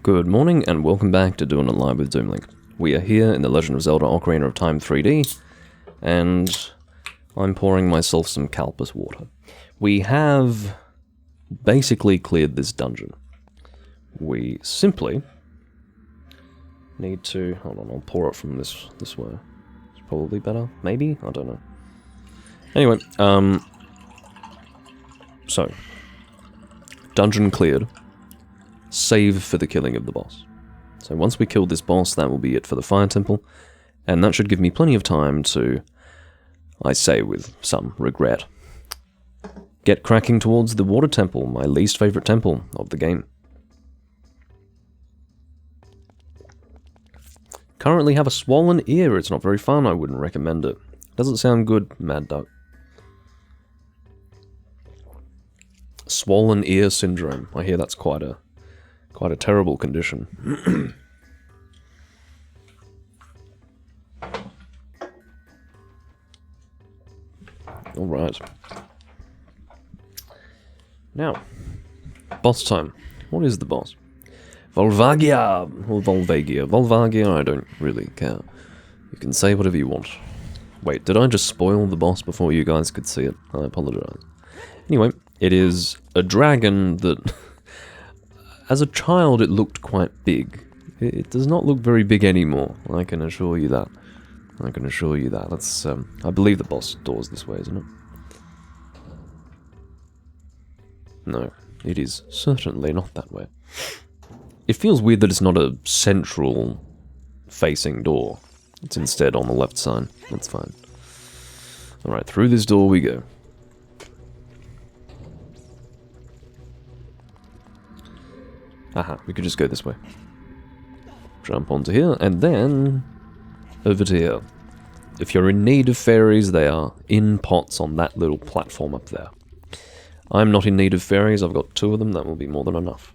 Good morning and welcome back to Doing It Live with Doomlink. We are here in The Legend of Zelda Ocarina of Time 3D, and I'm pouring myself some Calpus water. We have basically cleared this dungeon. We simply need to... hold on, I'll pour it from this way. It's probably better, maybe? I don't know. Anyway, so, dungeon cleared. Save for the killing of the boss. So once we kill this boss, that will be it for the Fire Temple, and that should give me plenty of time to, I say with some regret, get cracking towards the Water Temple, my least favourite temple of the game. Currently have a swollen ear. It's not very fun. I wouldn't recommend it. Doesn't sound good, Mad Duck. Swollen ear syndrome. I hear that's quite a terrible condition. Alright. Now, boss time. What is the boss? Volvagia! Or Volvagia. Volvagia, I don't really care. You can say whatever you want. Wait, did I just spoil the boss before you guys could see it? I apologize. Anyway, it is a dragon that... as a child, it looked quite big. It does not look very big anymore. I can assure you that. I can assure you that. That's, I believe the boss door's this way, isn't it? No, it is certainly not that way. It feels weird that it's not a central facing door. It's instead on the left side. That's fine. Alright, through this door we go. Aha, we could just go this way. Jump onto here, and then over to here. If you're in need of fairies, they are in pots on that little platform up there. I'm not in need of fairies, I've got 2 of them, that will be more than enough.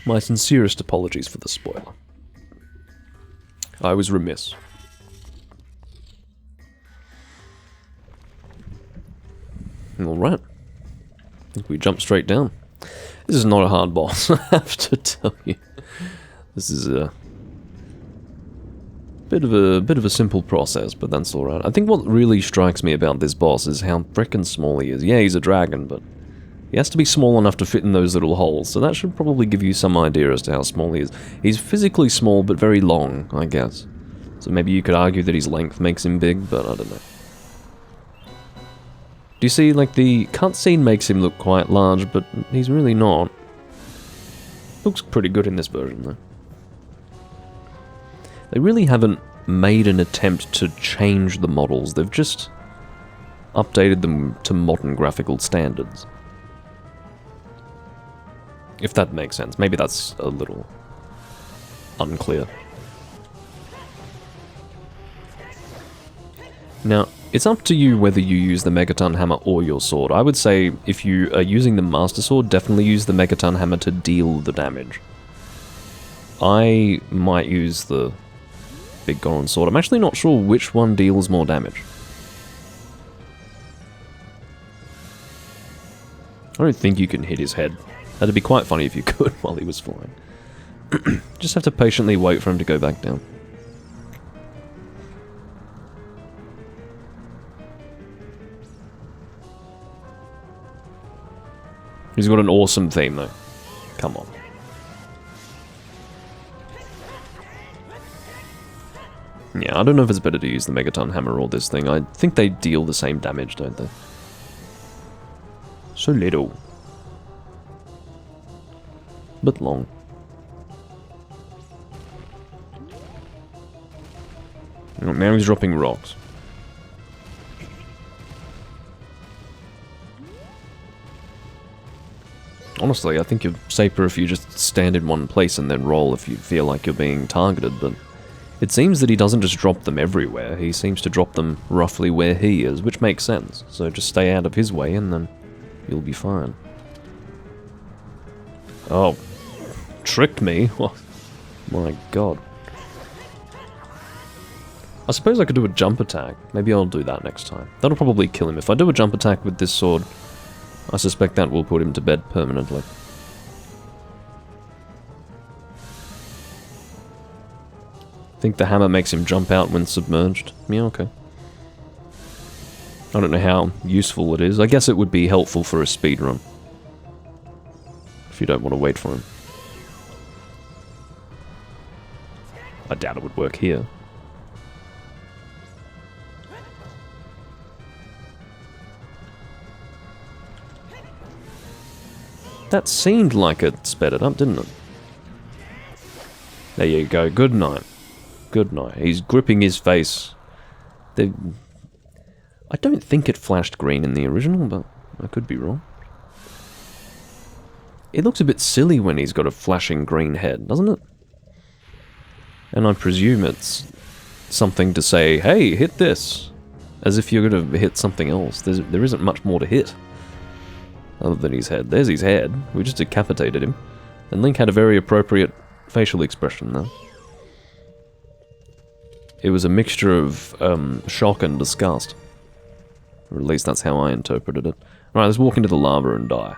My sincerest apologies for the spoiler. I was remiss. Alright. I think we jump straight down. This is not a hard boss, I have to tell you. This is a bit of a simple process, but that's alright. I think what really strikes me about this boss is how frickin' small he is. Yeah, he's a dragon, but he has to be small enough to fit in those little holes, so that should probably give you some idea as to how small he is. He's physically small, but very long, I guess. So maybe you could argue that his length makes him big, but I don't know. Do you see, like, the cutscene makes him look quite large, but he's really not. Looks pretty good in this version, though. They really haven't made an attempt to change the models, they've just updated them to modern graphical standards. If that makes sense. Maybe that's a little unclear. Now, it's up to you whether you use the Megaton Hammer or your sword. I would say, if you are using the Master Sword, definitely use the Megaton Hammer to deal the damage. I might use the Big Goron Sword. I'm actually not sure which one deals more damage. I don't think you can hit his head. That'd be quite funny if you could while he was flying. Just have to patiently wait for him to go back down. He's got an awesome theme, though. Come on. Yeah, I don't know if it's better to use the Megaton Hammer or this thing. I think they deal the same damage, don't they? So little. But long. Oh, now he's dropping rocks. Honestly, I think you're safer if you just stand in one place and then roll if you feel like you're being targeted, but it seems that he doesn't just drop them everywhere, he seems to drop them roughly where he is, which makes sense, so just stay out of his way and then you'll be fine. Oh, tricked me? Oh, my god. I suppose I could do a jump attack. Maybe I'll do that next time. That'll probably kill him. If I do a jump attack with this sword, I suspect that will put him to bed permanently. Think the hammer makes him jump out when submerged? Yeah, okay. I don't know how useful it is. I guess it would be helpful for a speedrun. If you don't want to wait for him. I doubt it would work here. That seemed like it sped it up, didn't it? There you go. Good night. Good night. He's gripping his face. I don't think it flashed green in the original, but I could be wrong. It looks a bit silly when he's got a flashing green head, doesn't it? And I presume it's something to say, hey, hit this. As if you're going to hit something else. There isn't much more to hit. Other than his head. There's his head. We just decapitated him. And Link had a very appropriate facial expression, though. It was a mixture of shock and disgust. Or at least that's how I interpreted it. Right, let's walk into the lava and die.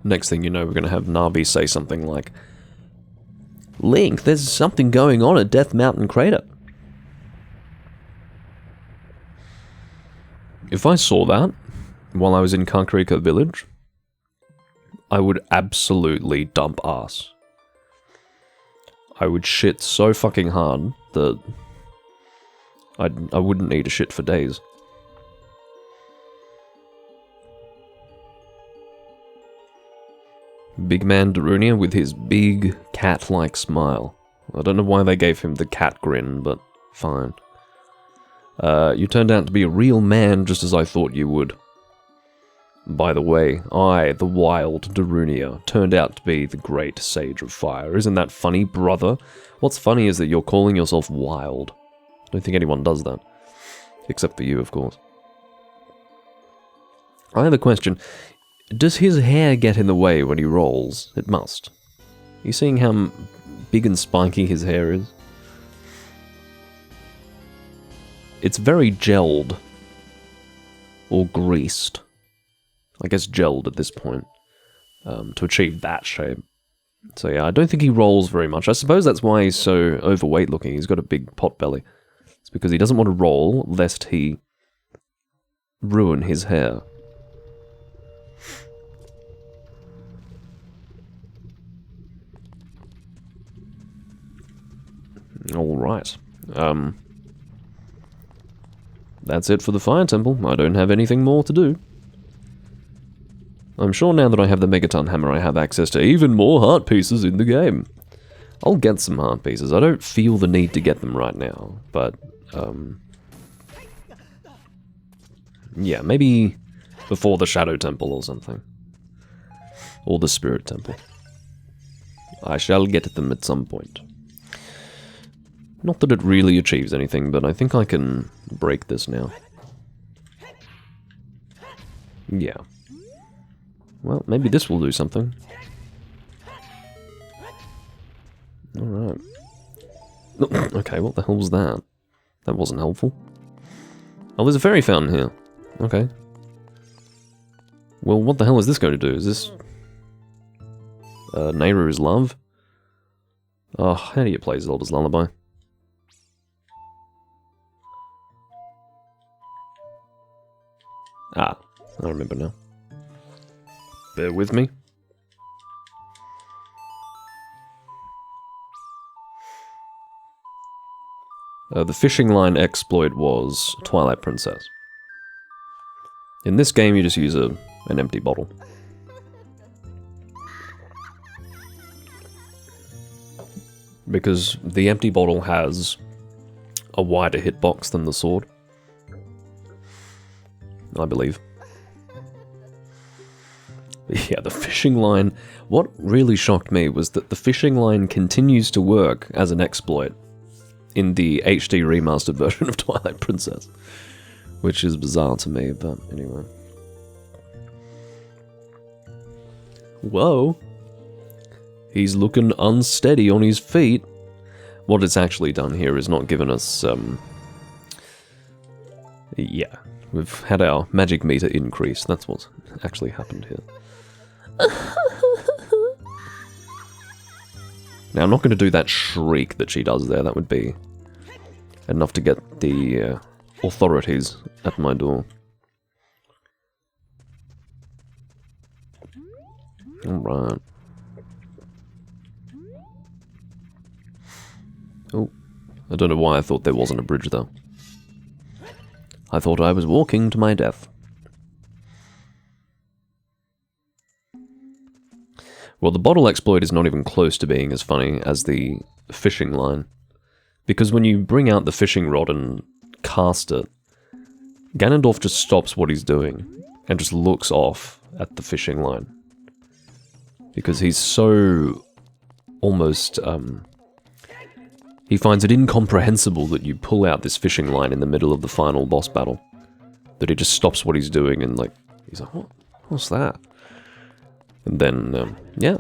Next thing you know, we're going to have Navi say something like, Link, there's something going on at Death Mountain Crater. If I saw that while I was in Kakariko Village, I would absolutely dump ass. I would shit so fucking hard that I wouldn't need a shit for days. Big man Darunia with his big cat-like smile. I don't know why they gave him the cat grin, but fine. You turned out to be a real man just as I thought you would. By the way, I, the wild Darunia, turned out to be the great sage of fire. Isn't that funny, brother? What's funny is that you're calling yourself wild. I don't think anyone does that. Except for you, of course. I have a question. Does his hair get in the way when he rolls? It must. You seeing how big and spiky his hair is? It's very gelled. Or greased. I guess gelled at this point. To achieve that shape. So yeah, I don't think he rolls very much. I suppose that's why he's so overweight looking. He's got a big pot belly. It's because he doesn't want to roll, lest he ruin his hair. Alright. That's it for the Fire Temple. I don't have anything more to do. I'm sure now that I have the Megaton Hammer I have access to even more heart pieces in the game. I'll get some heart pieces. I don't feel the need to get them right now, but, yeah, maybe before the Shadow Temple or something. Or the Spirit Temple. I shall get them at some point. Not that it really achieves anything, but I think I can break this now. Yeah. Well, maybe this will do something. Alright. Okay, what the hell was that? That wasn't helpful. Oh, there's a fairy fountain here. Okay. Well, what the hell is this going to do? Is this... Nehru's Love? Oh, how do you play Zelda's Lullaby? Ah, I remember now. Bear with me. The fishing line exploit was Twilight Princess. In this game, you just use an empty bottle. Because the empty bottle has a wider hitbox than the sword. I believe. Yeah, the fishing line... What really shocked me was that the fishing line continues to work as an exploit in the HD remastered version of Twilight Princess. Which is bizarre to me, but anyway. Whoa! He's looking unsteady on his feet. What it's actually done here is not given us, yeah, we've had our magic meter increase. That's what's actually happened here. Now, I'm not going to do that shriek that she does there. That would be enough to get the authorities at my door. Alright. Oh, I don't know why I thought there wasn't a bridge, though. I thought I was walking to my death. Well, the bottle exploit is not even close to being as funny as the fishing line. Because when you bring out the fishing rod and cast it, Ganondorf just stops what he's doing and just looks off at the fishing line. Because he's so almost, he finds it incomprehensible that you pull out this fishing line in the middle of the final boss battle. That he just stops what he's doing and, like, he's like, what's that? And then, yeah,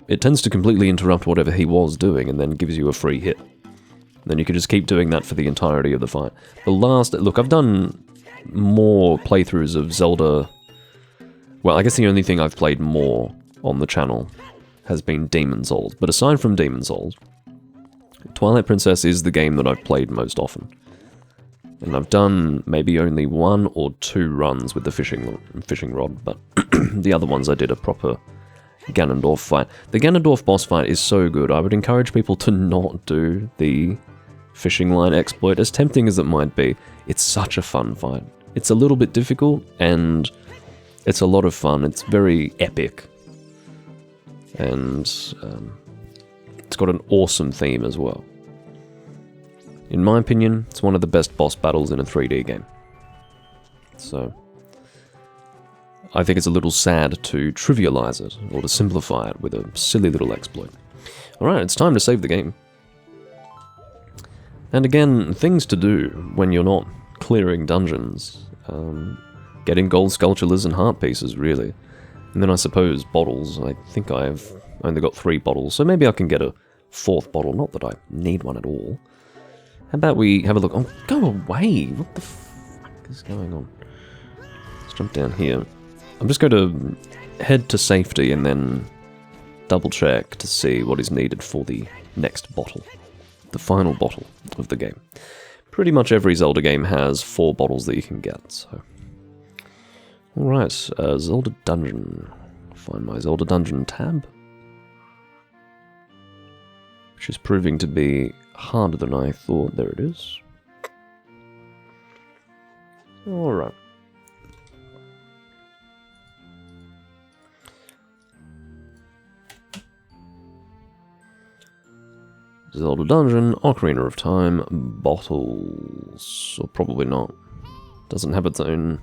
it tends to completely interrupt whatever he was doing and then gives you a free hit. And then you can just keep doing that for the entirety of the fight. Look, I've done more playthroughs of Zelda. Well, I guess the only thing I've played more on the channel has been Demon's Souls. But aside from Demon's Souls, Twilight Princess is the game that I've played most often. And I've done maybe only 1 or 2 runs with the fishing rod, but the other ones I did a proper Ganondorf fight. The Ganondorf boss fight is so good, I would encourage people to not do the fishing line exploit, as tempting as it might be. It's such a fun fight. It's a little bit difficult, and it's a lot of fun. It's very epic. And it's got an awesome theme as well. In my opinion, it's one of the best boss battles in a 3D game. So, I think it's a little sad to trivialize it, or to simplify it with a silly little exploit. Alright, it's time to save the game. And again, things to do when you're not clearing dungeons. Getting gold sculptures and heart pieces, really. And then I suppose bottles. I think I've only got 3 bottles, so maybe I can get a 4th bottle. Not that I need one at all. How about we have a look? Oh, go away! What the fuck is going on? Let's jump down here. I'm just going to head to safety and then double check to see what is needed for the next bottle. The final bottle of the game. Pretty much every Zelda game has 4 bottles that you can get, so... Alright, Zelda Dungeon. Find my Zelda Dungeon tab. Which is proving to be harder than I thought. There it is. Alright. Zelda Dungeon, Ocarina of Time, bottles, or probably not. Doesn't have its own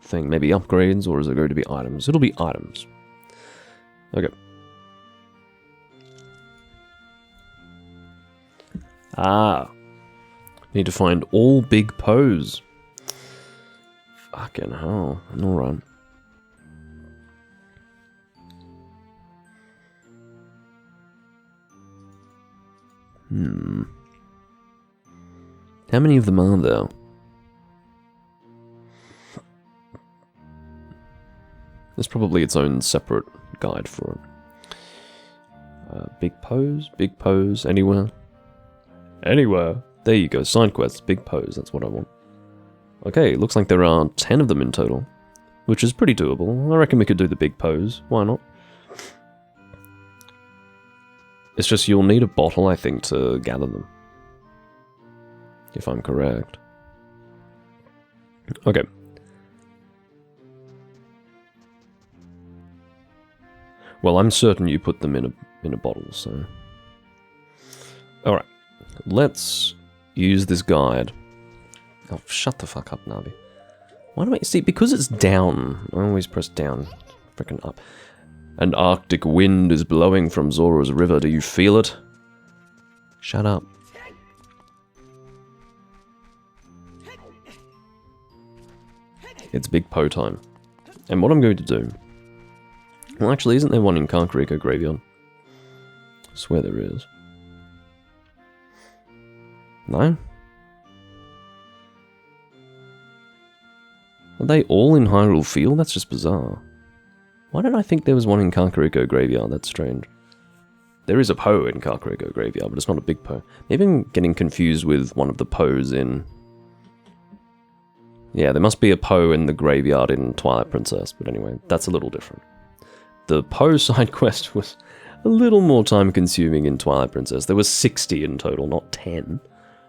thing. Maybe upgrades, or is it going to be items? It'll be items. Okay. Ah. Need to find all big pose. Fucking hell. Alright. How many of them are there? There's probably its own separate guide for it. Big pose, anywhere? Anywhere! There you go, side quests, big pose, that's what I want. Okay, looks like there are 10 of them in total, which is pretty doable. I reckon we could do the big pose, why not? It's just you'll need a bottle, I think, to gather them. If I'm correct. Okay. Well, I'm certain you put them in a bottle, so... Alright. Let's use this guide. Oh, shut the fuck up, Navi. Why do I... See, because it's down. I always press down. Frickin' up. An Arctic wind is blowing from Zora's river. Do you feel it? Shut up. It's Big Po time. And what I'm going to do... Well, actually, isn't there one in Karkariko Graveyard? I swear there is. No? Are they all in Hyrule Field? That's just bizarre. Why did I think there was one in Kakariko Graveyard? That's strange. There is a Poe in Kakariko Graveyard, but it's not a big Poe. Maybe I'm getting confused with one of the Poes in... Yeah, there must be a Poe in the graveyard in Twilight Princess, but anyway, that's a little different. The Poe side quest was a little more time consuming in Twilight Princess. There was 60 in total, not 10.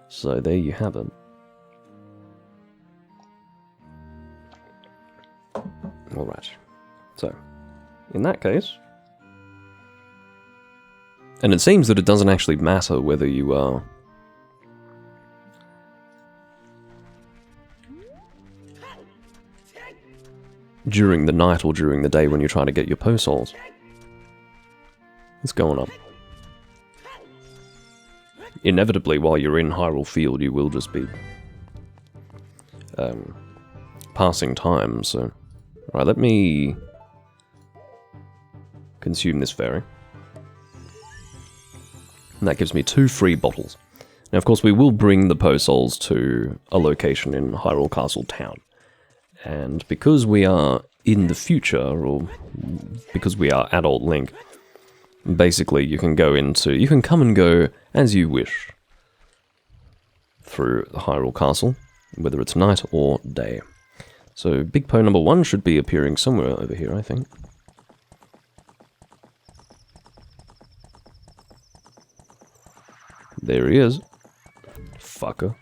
So there you have it. Alright. So, in that case... And it seems that it doesn't actually matter whether you are... during the night or during the day when you're trying to get your Poe souls. It's going up. Inevitably, while you're in Hyrule Field, you will just be... passing time, so... Alright, let me... consume this fairy. And that gives me 2 free bottles. Now, of course, we will bring the Poe souls to a location in Hyrule Castle Town. And because we are in the future, or because we are adult Link, basically you can come and go as you wish through Hyrule Castle, whether it's night or day. So Big Poe number 1 should be appearing somewhere over here, I think. There he is. Fucker.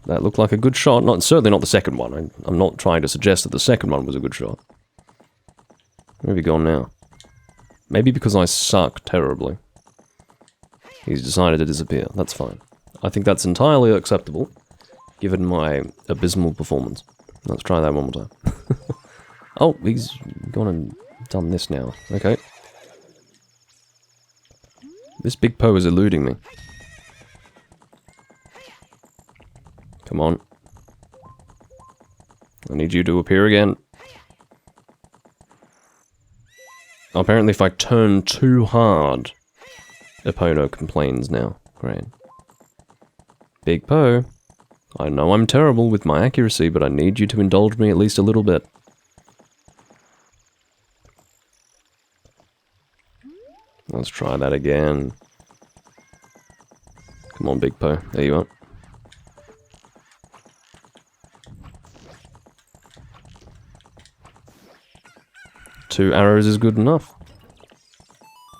That looked like a good shot. Certainly not the second one. I'm not trying to suggest that the second one was a good shot. Where have you gone now? Maybe because I suck terribly. He's decided to disappear. That's fine. I think that's entirely acceptable, given my abysmal performance. Let's try that one more time. Oh, he's gone and done this now. Okay. This Big Poe is eluding me. Come on. I need you to appear again. Apparently if I turn too hard, Epona complains now. Great. Big Poe, I know I'm terrible with my accuracy, but I need you to indulge me at least a little bit. Let's try that again. Come on, Big Poe. There you are. Two arrows is good enough.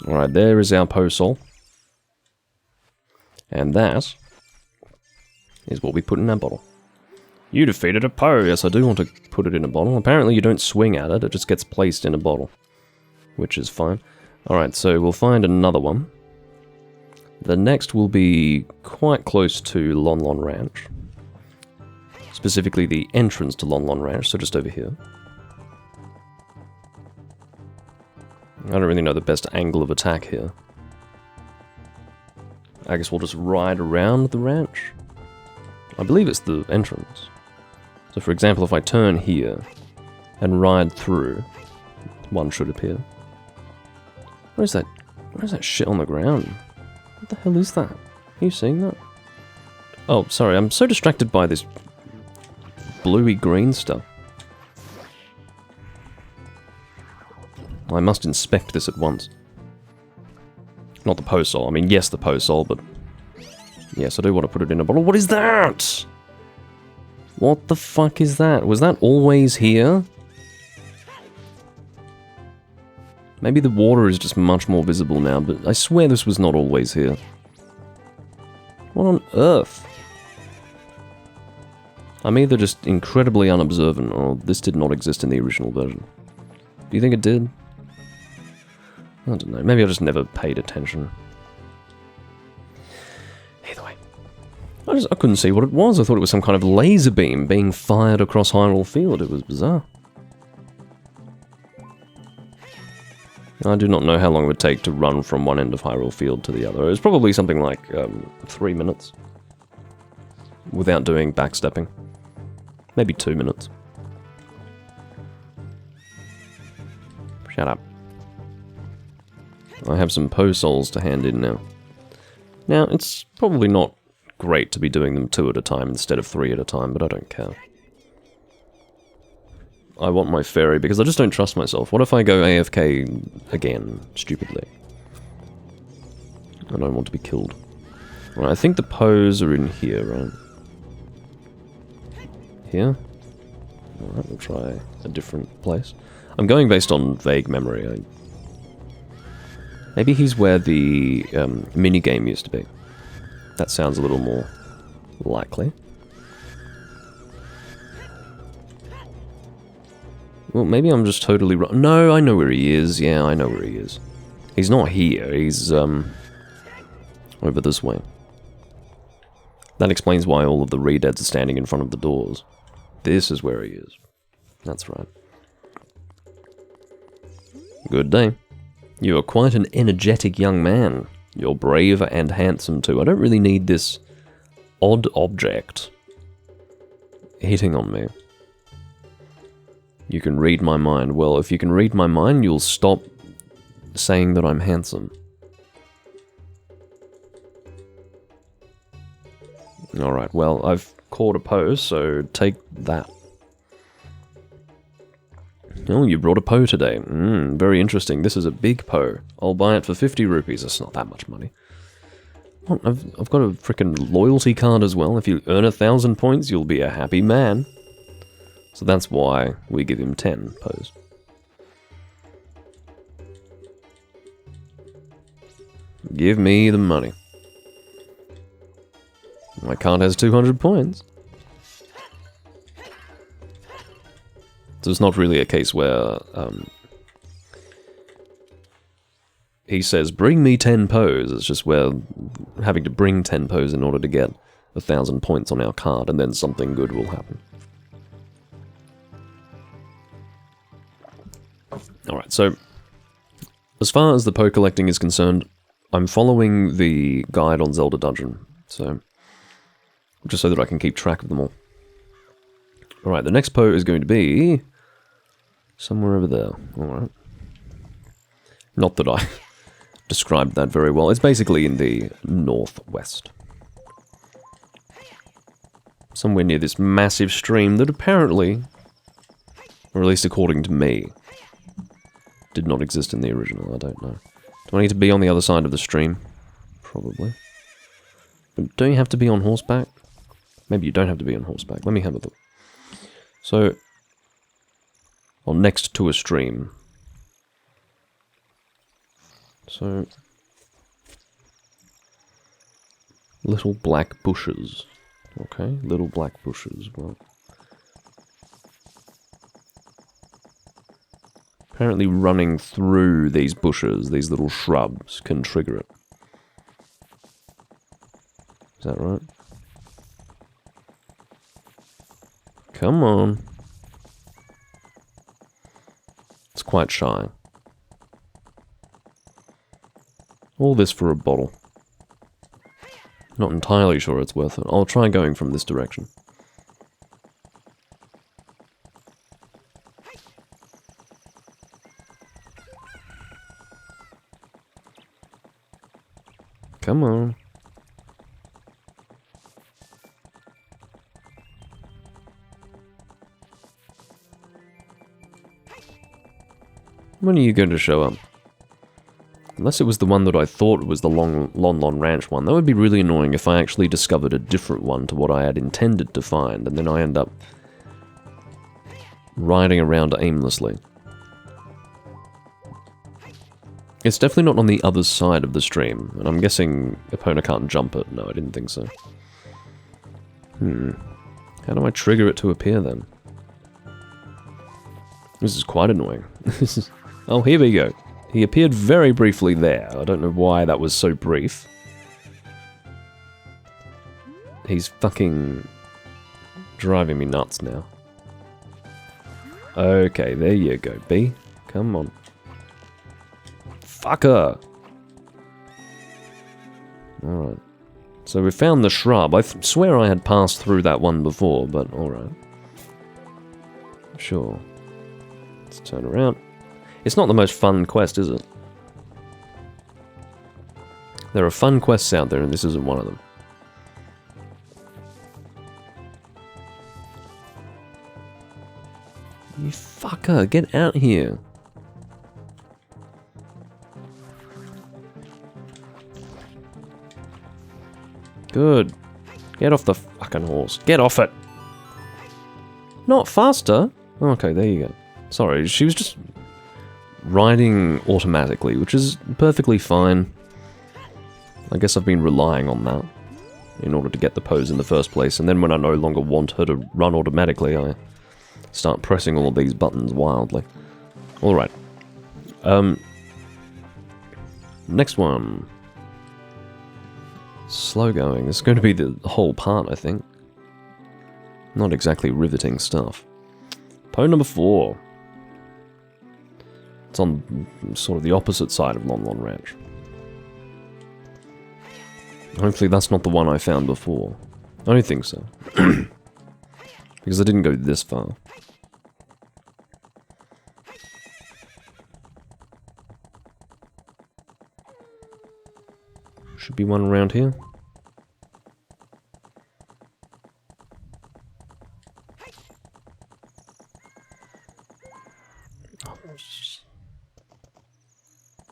Alright, there is our Poe soul. And that is what we put in our bottle. You defeated a Poe. Yes, I do want to put it in a bottle. Apparently you don't swing at it, it just gets placed in a bottle. Which is fine. Alright, so we'll find another one. The next will be quite close to Lon Lon Ranch. Specifically the entrance to Lon Lon Ranch, so just over here. I don't really know the best angle of attack here. I guess we'll just ride around the ranch. I believe it's the entrance. So for example, if I turn here and ride through, one should appear. What is that? What is that shit on the ground? What the hell is that? Are you seeing that? Oh, sorry, I'm so distracted by this bluey green stuff. I must inspect this at once. Not the Poe soul. I mean, yes, the Poe soul, but... yes, I do want to put it in a bottle. What is that? What the fuck is that? Was that always here? Maybe the water is just much more visible now, but I swear this was not always here. What on earth? I'm either just incredibly unobservant, or this did not exist in the original version. Do you think it did? I don't know, maybe I just never paid attention. Either way. I couldn't see what it was. I thought it was some kind of laser beam being fired across Hyrule Field. It was bizarre. I do not know how long it would take to run from one end of Hyrule Field to the other. It was probably something like 3 minutes. Without doing backstepping. Maybe 2 minutes. Shut up. I have some Poe souls to hand in now. Now, it's probably not great to be doing them 2 at a time instead of 3 at a time, but I don't care. I want my fairy because I just don't trust myself. What if I go AFK again, stupidly? I don't want to be killed. Right, I think the Poes are in here, right? Here? Alright, we'll try a different place. I'm going based on vague memory. Maybe he's where the minigame used to be. That sounds a little more likely. Well, maybe I'm just totally wrong. No, I know where he is. Yeah, I know where he is. He's not here. He's, over this way. That explains why all of the re-deads are standing in front of the doors. This is where he is. That's right. Good day. You are quite an energetic young man. You're brave and handsome too. I don't really need this odd object hitting on me. You can read my mind. Well, if you can read my mind, you'll stop saying that I'm handsome. Alright, well, I've caught a Poe, so take that. Oh, you brought a Poe today. Very interesting. This is a big Poe. I'll buy it for 50 rupees. That's not that much money. What? I've got a frickin' loyalty card as well. If you earn 1,000 points, you'll be a happy man. So that's why we give him 10 Poes. Give me the money. My card has 200 points. So it's not really a case where he says, bring me 10 Poes. It's just we're having to bring 10 Poes in order to get 1,000 points on our card, and then something good will happen. Alright, so as far as the Poe collecting is concerned, I'm following the guide on Zelda Dungeon, so just so that I can keep track of them all. Alright, the next Poe is going to be somewhere over there. Alright. Not that I described that very well. It's basically in the northwest. Somewhere near this massive stream that apparently, or at least according to me, did not exist in the original. I don't know. Do I need to be on the other side of the stream? Probably. But don't you have to be on horseback? Maybe you don't have to be on horseback. Let me have a look. So, or next to a stream. So, little black bushes. Okay, little black bushes. Well, apparently running through these bushes, these little shrubs, can trigger it. Is that right? Come on. It's quite shy. All this for a bottle. Not entirely sure it's worth it. I'll try going from this direction. Come on. When are you going to show up? Unless it was the one that I thought was the Lon Lon Ranch one. That would be really annoying if I actually discovered a different one to what I had intended to find, and then I end up riding around aimlessly. It's definitely not on the other side of the stream, and I'm guessing Epona can't jump it. No, I didn't think so. How do I trigger it to appear then? This is quite annoying. Oh, here we go. He appeared very briefly there. I don't know why that was so brief. He's fucking driving me nuts now. Okay, there you go, B. Come on. Fucker! Alright. So we found the shrub. I swear I had passed through that one before, but alright. Sure. Let's turn around. It's not the most fun quest, is it? There are fun quests out there, and this isn't one of them. You fucker, get out here. Good. Get off the fucking horse. Get off it. Not faster. Okay, there you go. Sorry, she was just riding automatically, which is perfectly fine. I guess I've been relying on that in order to get the pose in the first place, and then when I no longer want her to run automatically, I start pressing all of these buttons wildly. Alright. Next one. Slow going. This is going to be the whole part, I think. Not exactly riveting stuff. Pose number 4. It's on sort of the opposite side of Lon Lon Ranch. Hopefully that's not the one I found before. I don't think so. Because I didn't go this far. Should be one around here.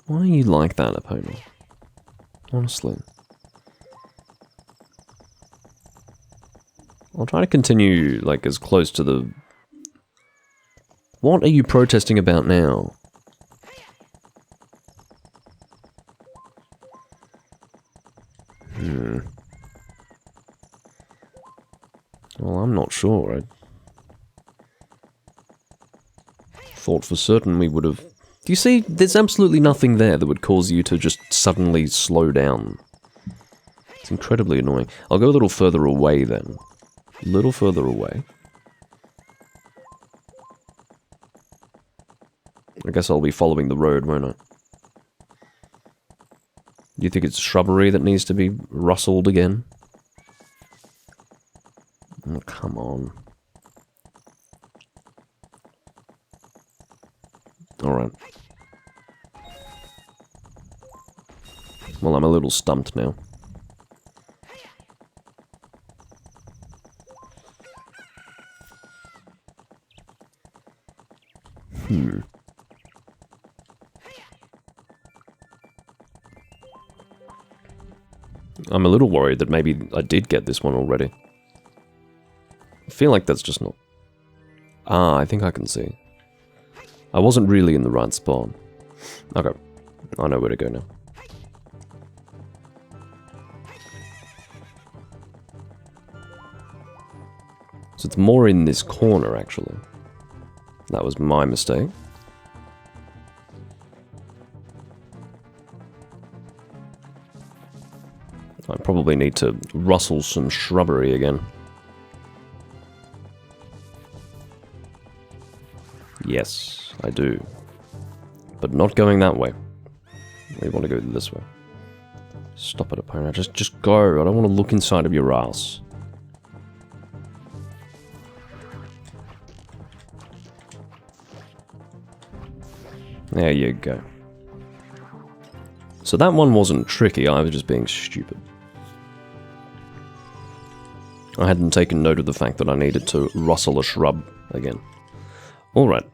Why are you like that, opponent? Honestly. I'll try to continue, like, as close to the... What are you protesting about now? Well, I'm not sure. I thought for certain we would have... Do you see? There's absolutely nothing there that would cause you to just suddenly slow down. It's incredibly annoying. I'll go a little further away then. A little further away. I guess I'll be following the road, won't I? Do you think it's shrubbery that needs to be rustled again? Oh, come on. Alright. Well, I'm a little stumped now. I'm a little worried that maybe I did get this one already. I feel like that's just not... Ah, I think I can see. I wasn't really in the right spot. Okay. I know where to go now. So it's more in this corner, actually. That was my mistake. I probably need to rustle some shrubbery again. Yes, I do. But not going that way. We want to go this way. Stop it, opponent. Just go. I don't want to look inside of your ass. There you go. So that one wasn't tricky, I was just being stupid. I hadn't taken note of the fact that I needed to rustle a shrub again. Alright.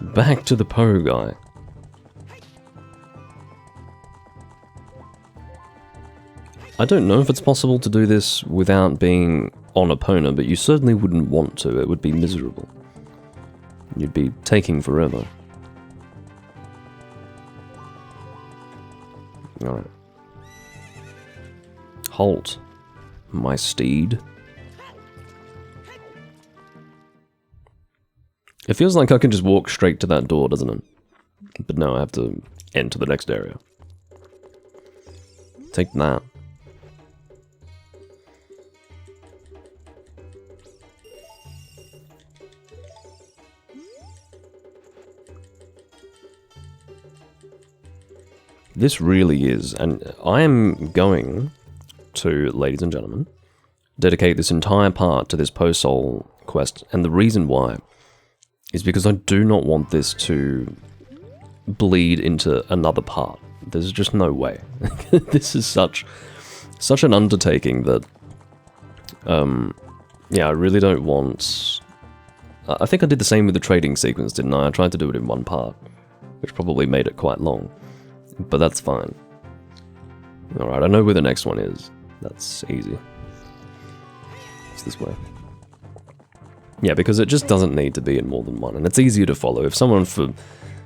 Back to the Poe guy. I don't know if it's possible to do this without being on Epona, but you certainly wouldn't want to. It would be miserable. You'd be taking forever. Alright. Halt, my steed. It feels like I can just walk straight to that door, doesn't it? But no, I have to enter the next area. Take that. This really is, and I am going to, ladies and gentlemen, dedicate this entire part to this post-soul quest, and the reason why is because I do not want this to bleed into another part. There's just no way. This is such an undertaking that, yeah, I really don't want... I think I did the same with the trading sequence, didn't I? I tried to do it in one part, which probably made it quite long, but that's fine. Alright, I know where the next one is. That's easy. It's this way. Yeah, because it just doesn't need to be in more than one, and it's easier to follow. If someone, for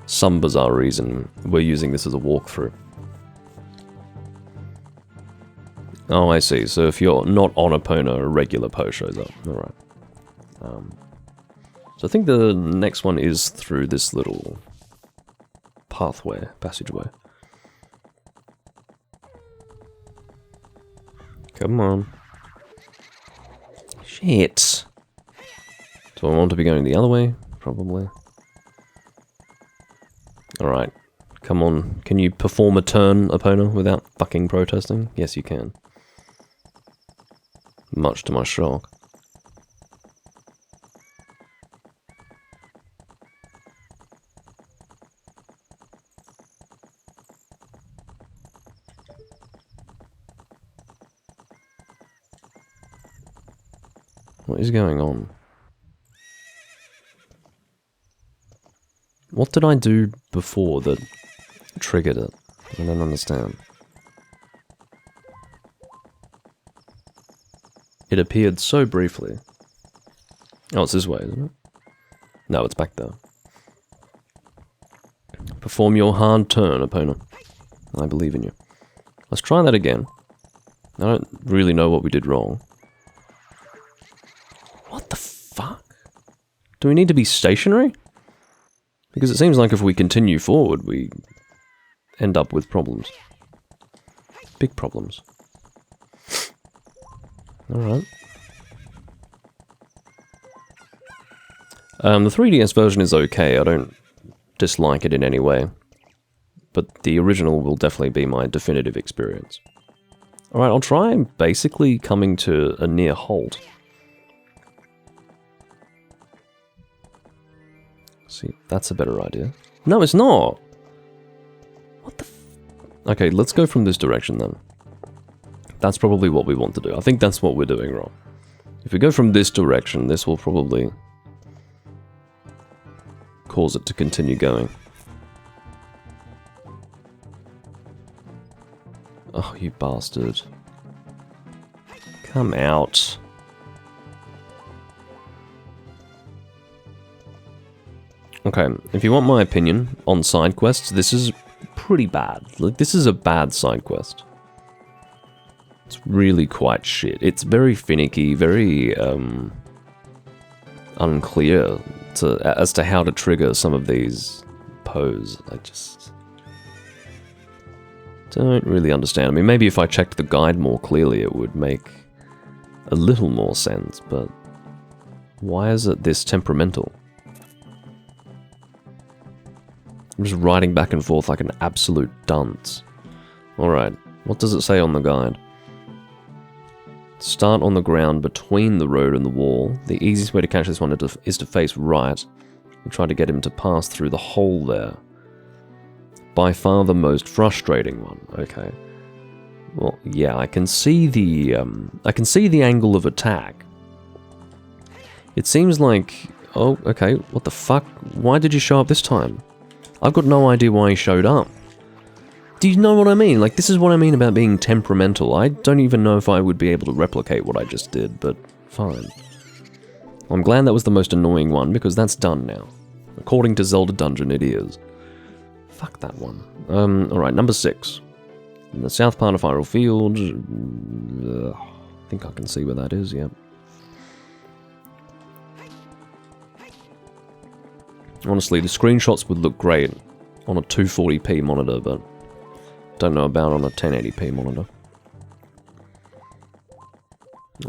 some bizarre reason, we're using this as a walkthrough. Oh, I see. So if you're not on Epona, a regular Poe shows up. Alright. So I think the next one is through this little passageway. Come on. Shit. Do I want to be going the other way? Probably. Alright. Come on. Can you perform a turn, Epona, without fucking protesting? Yes, you can. Much to my shock. What is going on? What did I do before that triggered it? I don't understand. It appeared so briefly. Oh, it's this way, isn't it? No, it's back there. Perform your hard turn, Epona. I believe in you. Let's try that again. I don't really know what we did wrong. What the fuck? Do we need to be stationary? Because it seems like if we continue forward, we end up with problems. Big problems. Alright. The 3DS version is okay, I don't dislike it in any way. But the original will definitely be my definitive experience. Alright, I'll try basically coming to a near halt. See, that's a better idea. No, it's not! What the f... Okay, let's go from this direction then. That's probably what we want to do. I think that's what we're doing wrong. If we go from this direction, this will probably cause it to continue going. Oh, you bastard. Come out. Okay, if you want my opinion on side quests, this is pretty bad. Like, this is a bad side quest. It's really quite shit. It's very finicky, very unclear as to how to trigger some of these Poes. I just don't really understand. I mean, maybe if I checked the guide more clearly, it would make a little more sense, but why is it this temperamental? I'm just riding back and forth like an absolute dunce. Alright, what does it say on the guide? Start on the ground between the road and the wall. The easiest way to catch this one is to face right and try to get him to pass through the hole there. By far the most frustrating one. Okay. Well, yeah, I can see the angle of attack. It seems like, oh, okay, what the fuck? Why did you show up this time? I've got no idea why he showed up. Do you know what I mean? Like, this is what I mean about being temperamental. I don't even know if I would be able to replicate what I just did, but fine. I'm glad that was the most annoying one, because that's done now. According to Zelda Dungeon, it is. Fuck that one. Alright, number 6. In the south part of Hyrule Field. I think I can see where that is, yeah. Honestly, the screenshots would look great on a 240p monitor, but don't know about on a 1080p monitor.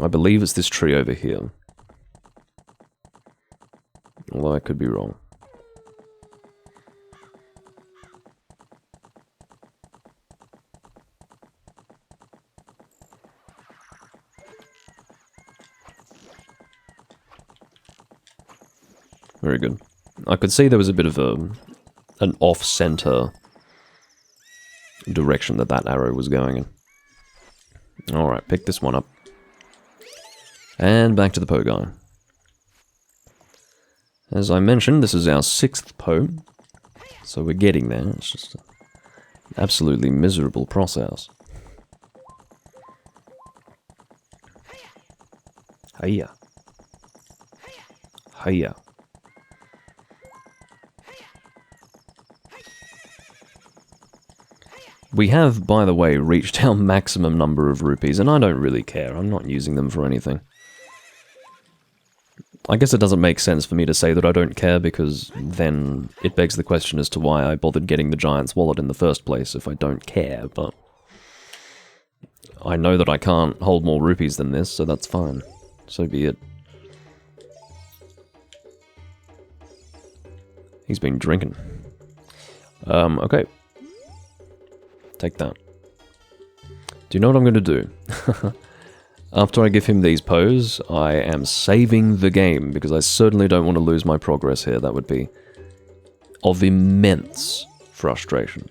I believe it's this tree over here. Although I could be wrong. Very good. I could see there was a bit of an off-center direction that that arrow was going in. Alright, pick this one up. And back to the Poe guy. As I mentioned, this is our 6th Poe. So we're getting there. It's just an absolutely miserable process. Hiya. Hiya. We have, by the way, reached our maximum number of rupees, and I don't really care. I'm not using them for anything. I guess it doesn't make sense for me to say that I don't care, because then it begs the question as to why I bothered getting the Giant's Wallet in the first place if I don't care, but I know that I can't hold more rupees than this, so that's fine. So be it. He's been drinking. Okay. Take that. Do you know what I'm going to do? After I give him these Poes, I am saving the game, because I certainly don't want to lose my progress here. That would be of immense frustration.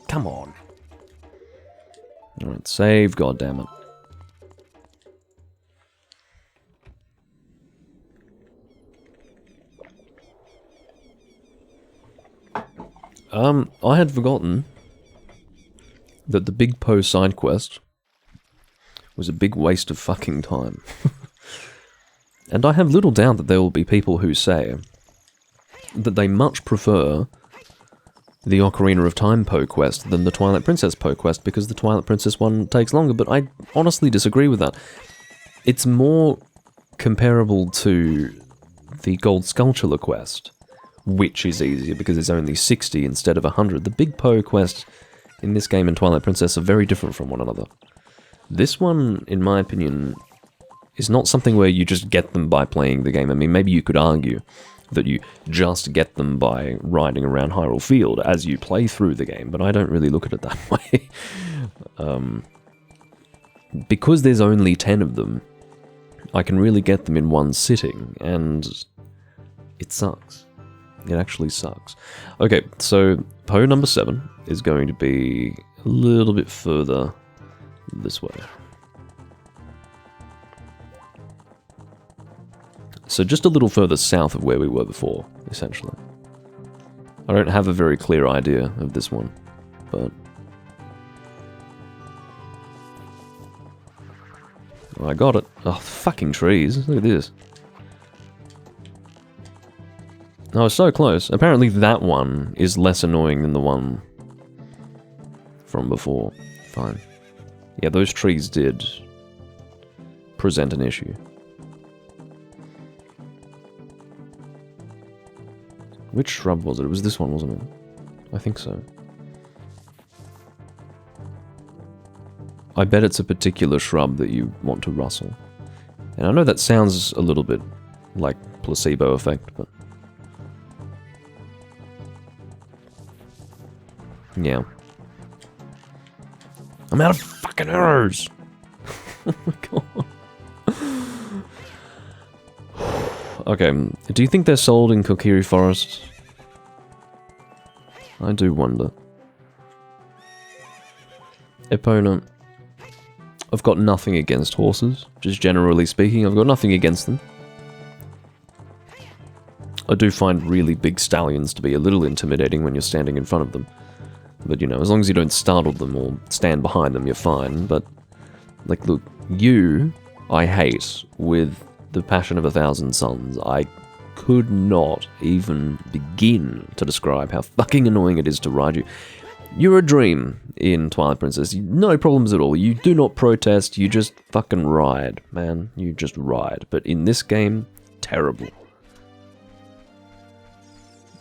Come on. Alright, save, goddammit. I had forgotten that the Big Poe side quest was a big waste of fucking time. And I have little doubt that there will be people who say that they much prefer the Ocarina of Time Poe quest than the Twilight Princess Poe quest, because the Twilight Princess one takes longer, but I honestly disagree with that. It's more comparable to the Gold Skulltula quest, which is easier because it's only 60 instead of 100. The Big Poe quest in this game and Twilight Princess are very different from one another. This one, in my opinion, is not something where you just get them by playing the game. I mean, maybe you could argue that you just get them by riding around Hyrule Field as you play through the game, but I don't really look at it that way. Because there's only 10 of them, I can really get them in one sitting, and it sucks. It actually sucks. Okay, so Poe number 7 is going to be a little bit further this way. So just a little further south of where we were before, essentially. I don't have a very clear idea of this one, but I got it. Oh, fucking trees. Look at this. I was so close. Apparently that one is less annoying than the one from before. Fine. Yeah, those trees did present an issue. Which shrub was it? It was this one, wasn't it? I think so. I bet it's a particular shrub that you want to rustle. And I know that sounds a little bit like placebo effect, but yeah. I'm out of fucking arrows! Oh my god. Okay, do you think they're sold in Kokiri Forest? I do wonder. Epona. I've got nothing against horses, just generally speaking, I've got nothing against them. I do find really big stallions to be a little intimidating when you're standing in front of them. But, you know, as long as you don't startle them or stand behind them, you're fine. But, like, look, you, I hate with the passion of 1,000 suns. I could not even begin to describe how fucking annoying it is to ride you. You're a dream in Twilight Princess. No problems at all. You do not protest, you just fucking ride, man. You just ride. But in this game, terrible.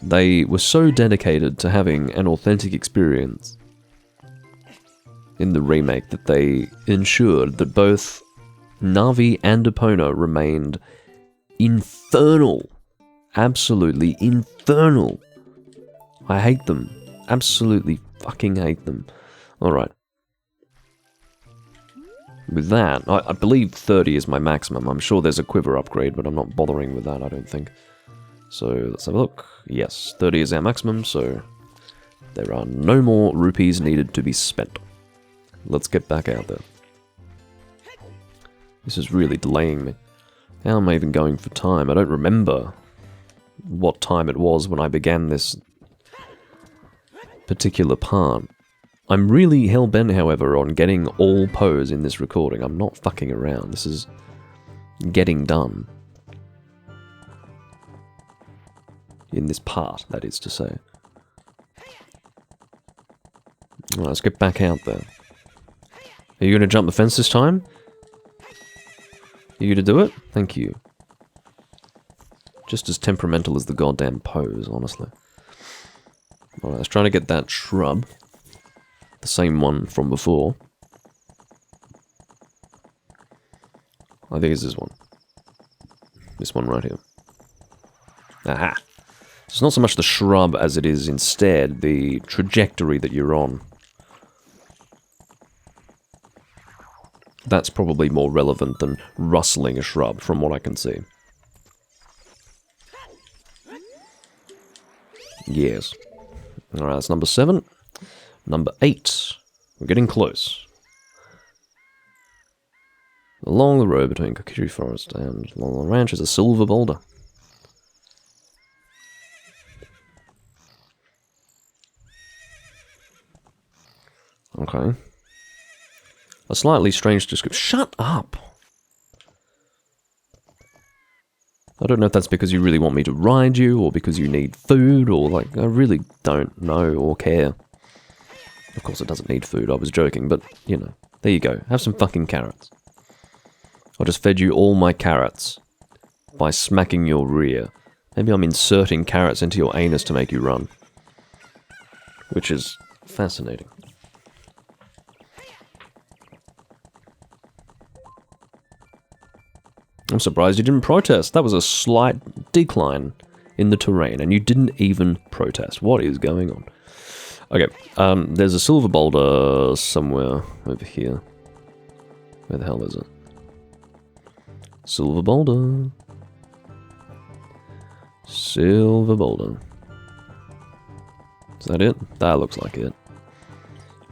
They were so dedicated to having an authentic experience in the remake that they ensured that both Navi and Epona remained infernal. Absolutely infernal. I hate them. Absolutely fucking hate them. Alright. With that, I believe 30 is my maximum. I'm sure there's a quiver upgrade, but I'm not bothering with that, I don't think. So, let's have a look. Yes, 30 is our maximum, so There are no more rupees needed to be spent. Let's get back out there. This is really delaying me. How am I even going for time? I don't remember what time it was when I began this particular part. I'm really hell-bent, however, on getting all pose in this recording. I'm not fucking around. This is getting done. In this part, that is to say. Alright, let's get back out there. Are you going to jump the fence this time? Are you going to do it? Thank you. Just as temperamental as the goddamn pose, honestly. Alright, let's try to get that shrub. The same one from before. I think it's this one. This one right here. Aha! It's not so much the shrub as it is instead the trajectory that you're on. That's probably more relevant than rustling a shrub, from what I can see. Yes. Alright, that's number 7. Number 8. We're getting close. Along the road between Kokiri Forest and Lon Ranch is a silver boulder. Okay. A slightly strange description. Shut up! I don't know if that's because you really want me to ride you, or because you need food, or like, I really don't know or care. Of course it doesn't need food, I was joking, but, you know, there you go. Have some fucking carrots. I just fed you all my carrots by smacking your rear. Maybe I'm inserting carrots into your anus to make you run. Which is fascinating. I'm surprised you didn't protest. That was a slight decline in the terrain, and you didn't even protest. What is going on? Okay, there's a silver boulder somewhere over here. Where the hell is it? Silver boulder. Silver boulder. Is that it? That looks like it.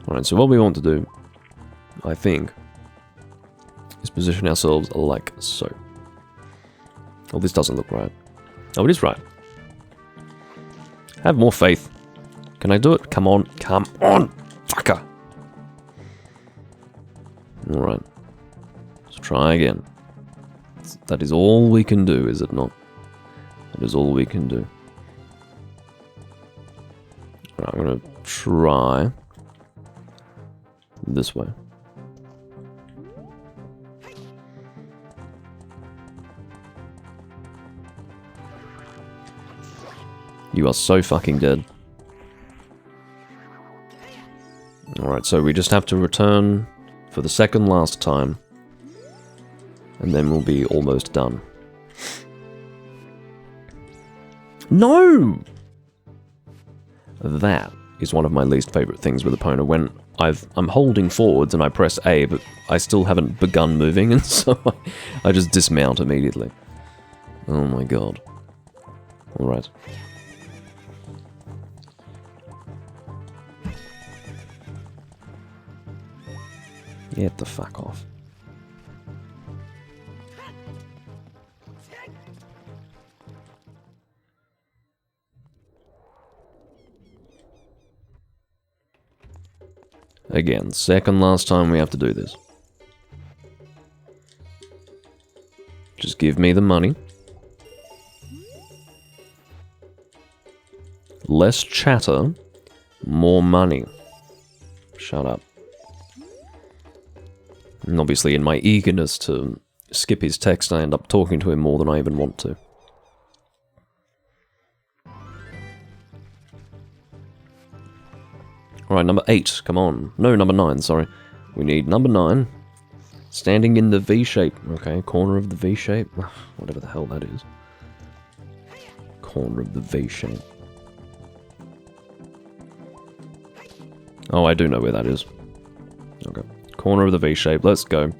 Alright, so what we want to do, I think, is position ourselves like so. Oh, this doesn't look right. Oh, it is right. Have more faith. Can I do it? Come on. Come on! Fucker! Alright. Let's try again. That is all we can do, is it not? That is all we can do. Alright, I'm gonna try this way. You are so fucking dead. Alright, so we just have to return for the second last time. And then we'll be almost done. No! That is one of my least favourite things with Epona, when I'm holding forwards and I press A, but I still haven't begun moving, and so I just dismount immediately. Oh my god. Alright. Get the fuck off. Again, second last time we have to do this. Just give me the money. Less chatter, more money. Shut up. And obviously in my eagerness to skip his text, I end up talking to him more than I even want to. Alright, number 8, come on. No, number 9, sorry. We need number 9. Standing in the V shape. Okay, corner of the V shape. Whatever the hell that is. Corner of the V shape. Oh, I do know where that is. Okay. Corner of the V shape, let's go.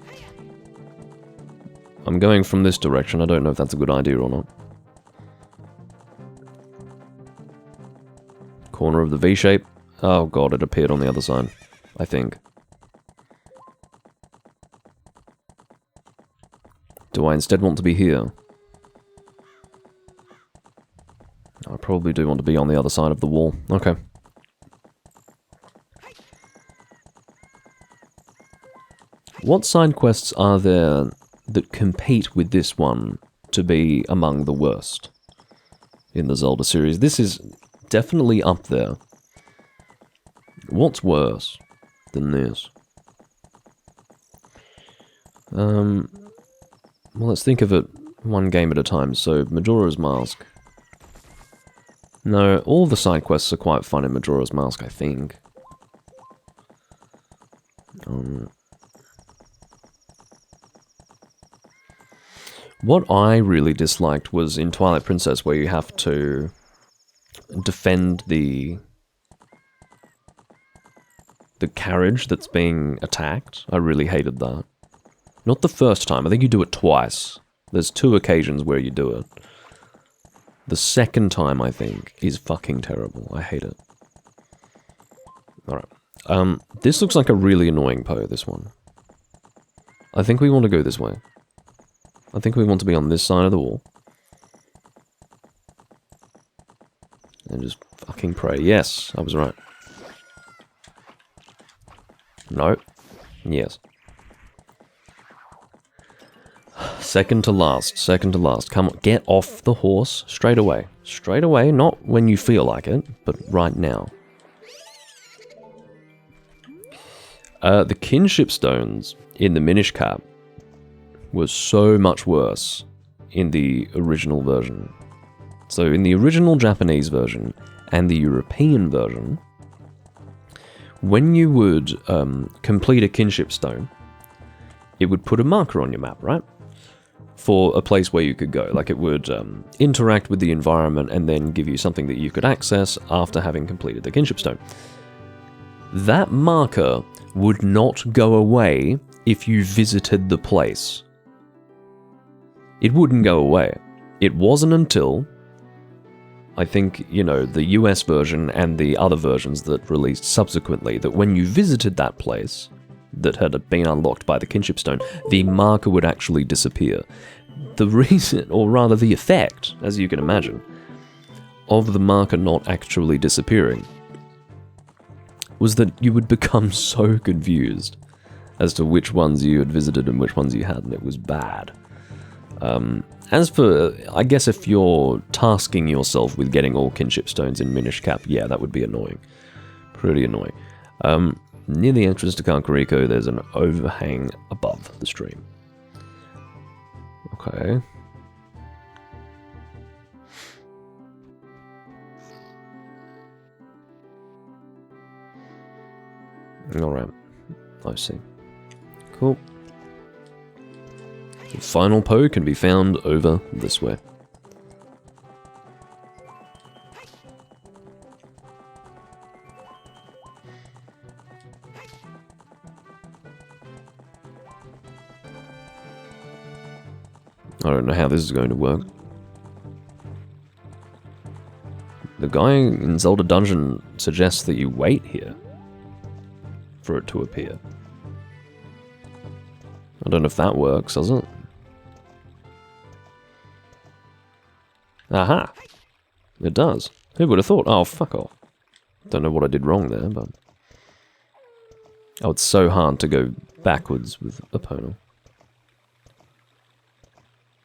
I'm going from this direction, I don't know if that's a good idea or not. Corner of the V shape, Oh god, it appeared on the other side, I think. Do I instead want to be here? I probably do want to be on the other side of the wall. Okay. What side quests are there that compete with this one to be among the worst in the Zelda series? This is definitely up there. What's worse than this? Well, let's think of it one game at a time. So, Majora's Mask. No, all the side quests are quite fun in Majora's Mask, I think. What I really disliked was in Twilight Princess, where you have to defend the carriage that's being attacked. I really hated that. Not the first time, I think you do it twice. There's 2 occasions where you do it. The second time, I think, is fucking terrible. I hate it. Alright. This looks like a really annoying Poe, this one. I think we want to go this way. I think we want to be on this side of the wall. And just fucking pray. Yes, I was right. No. Yes. Second to last, second to last. Come on, get off the horse straight away. Straight away, not when you feel like it, but right now. The kinship stones in the Minish Cap was so much worse in the original version. So in the original Japanese version and the European version, when you would complete a kinship stone, it would put a marker on your map, right? For a place where you could go. Like it would interact with the environment and then give you something that you could access after having completed the kinship stone. That marker would not go away if you visited the place. It wouldn't go away. It wasn't until, I think, you know, the US version and the other versions that released subsequently, that when you visited that place that had been unlocked by the kinship stone, the marker would actually disappear. The reason, or rather the effect, as you can imagine, of the marker not actually disappearing was that you would become so confused as to which ones you had visited and which ones you hadn't. It was bad. As for, I guess if you're tasking yourself with getting all kinship stones in Minish Cap, yeah, that would be annoying. Pretty annoying. Near the entrance to Kakariko, there's an overhang above the stream. Okay. Alright. I see. Cool. The final Poe can be found over this way. I don't know how this is going to work. The guy in Zelda Dungeon suggests that you wait here for it to appear. I don't know if that works, does it? Aha! It does. Who would have thought? Oh, fuck off. Don't know what I did wrong there, but... Oh, it's so hard to go backwards with Epona.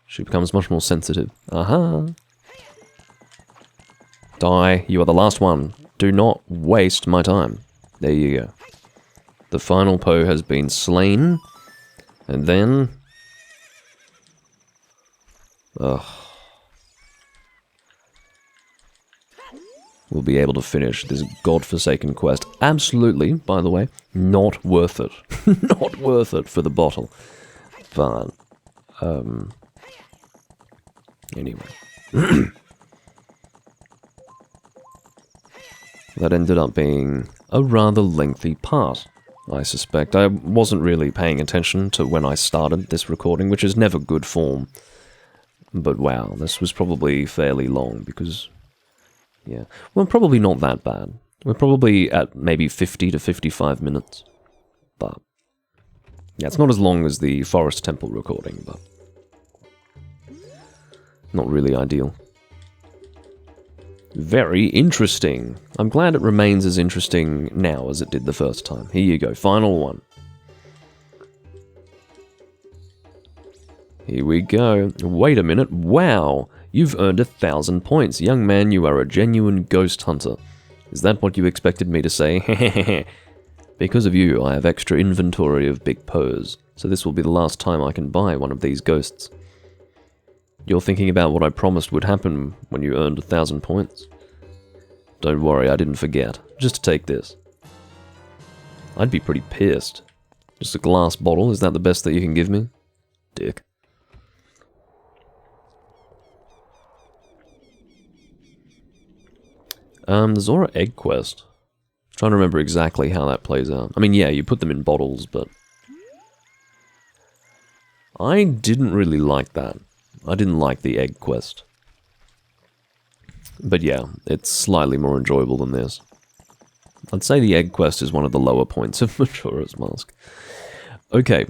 She becomes much more sensitive. Aha! Die. You are the last one. Do not waste my time. There you go. The final Poe has been slain. And then... Ugh. We'll be able to finish this godforsaken quest. Absolutely, by the way, not worth it. Not worth it for the bottle. But, anyway. That ended up being a rather lengthy part, I suspect. I wasn't really paying attention to when I started this recording, which is never good form. But wow, this was probably fairly long because... Yeah. Well, probably not that bad. We're probably at maybe 50 to 55 minutes. But yeah, it's not as long as the Forest Temple recording, but not really ideal. Very interesting. I'm glad it remains as interesting now as it did the first time. Here you go, final one. Here we go. Wait a minute. Wow, you've earned 1,000 points. Young man, you are a genuine ghost hunter. Is that what you expected me to say? Because of you, I have extra inventory of big pose, so this will be the last time I can buy one of these ghosts. You're thinking about what I promised would happen when you earned 1,000 points. Don't worry, I didn't forget. Just take this. I'd be pretty pissed. Just a glass bottle, is that the best that you can give me? Dick. The Zora Egg Quest. Trying to remember exactly how that plays out. I mean, yeah, you put them in bottles, but I didn't really like that. I didn't like the egg quest. But yeah, it's slightly more enjoyable than this. I'd say the egg quest is one of the lower points of Majora's Mask. Okay,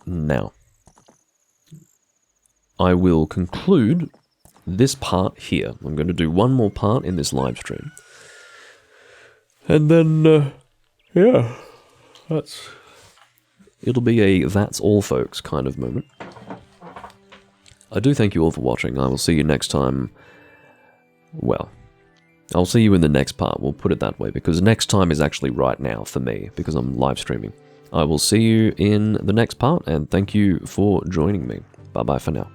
now I will conclude this part here. I'm going to do one more part in this live stream. And then, yeah, it'll be a that's all folks kind of moment. I do thank you all for watching. I will see you next time. Well, I'll see you in the next part, we'll put it that way, because next time is actually right now for me, because I'm live streaming. I will see you in the next part, and thank you for joining me. Bye-bye for now.